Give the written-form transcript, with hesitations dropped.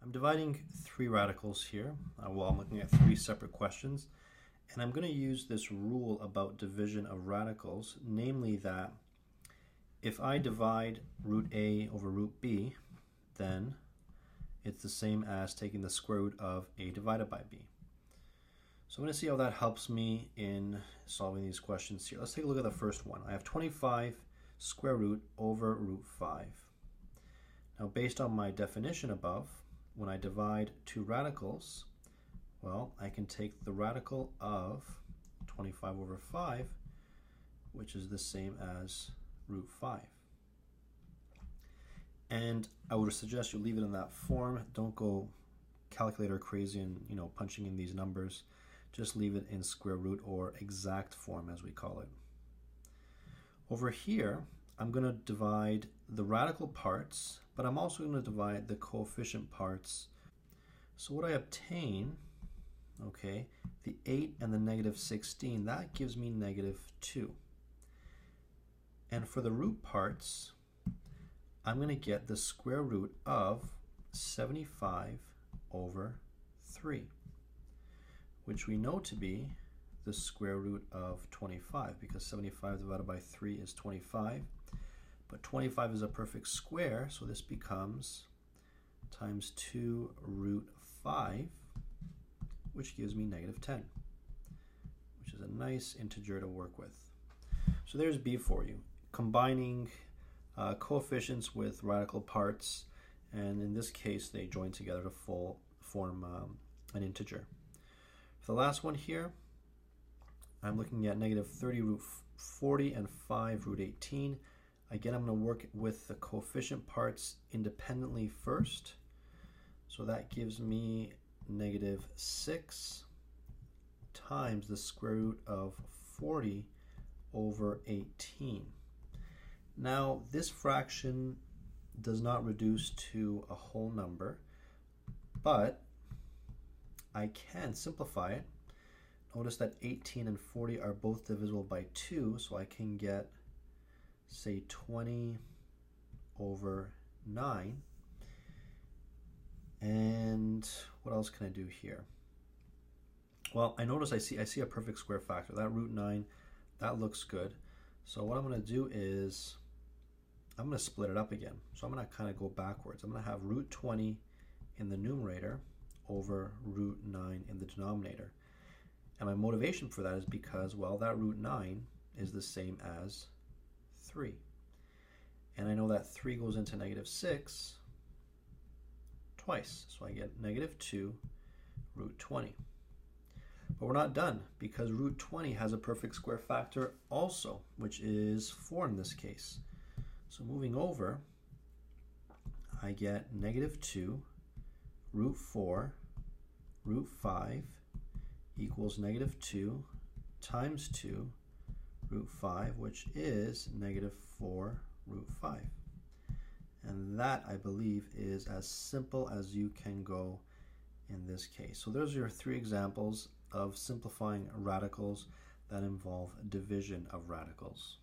I'm dividing three radicals here. Well, I'm looking at three separate questions, and I'm going to use this rule about division of radicals, namely that if I divide root a over root b, then it's the same as taking the square root of a divided by b. So I'm going to see how that helps me in solving these questions here. Let's take a look at the first one. I have 25 square root over root 5. Now, based on my definition above, when I divide two radicals, well, I can take the radical of 25 over 5, which is the same as root 5. And I would suggest you leave it in that form. Don't go calculator crazy and punching in these numbers. Just leave it in square root or exact form, as we call it. Over here, I'm going to divide the radical parts, but I'm also going to divide the coefficient parts. So what I obtain, okay, the 8 and the negative 16, that gives me negative 2. And for the root parts, I'm going to get the square root of 75 over 3, which we know to be the square root of 25, because 75 divided by 3 is 25. But 25 is a perfect square, so this becomes times 2 root 5, which gives me negative 10, which is a nice integer to work with. So there's b for you, combining coefficients with radical parts, and in this case they join together to form an integer. For the last one here, I'm looking at negative 30 root 40 and 5 root 18. Again, I'm going to work with the coefficient parts independently first. So that gives me negative 6 times the square root of 40 over 18. Now, this fraction does not reduce to a whole number, but I can simplify it. Notice that 18 and 40 are both divisible by 2, so I can get, say, 20 over 9. And what else can I do here? Well, I notice I see a perfect square factor. That root 9, that looks good. So what I'm going to do is I'm going to split it up again. So I'm going to kind of go backwards. I'm going to have root 20 in the numerator over root 9 in the denominator. And my motivation for that is because, well, that root 9 is the same as 3. And I know that 3 goes into negative 6 twice. So I get negative 2 root 20. But we're not done, because root 20 has a perfect square factor also, which is 4 in this case. So moving over, I get negative 2 root 4 root 5 equals negative 2 times 2 root 5, which is negative 4 root 5. And that, I believe, is as simple as you can go in this case. So those are your three examples of simplifying radicals that involve division of radicals.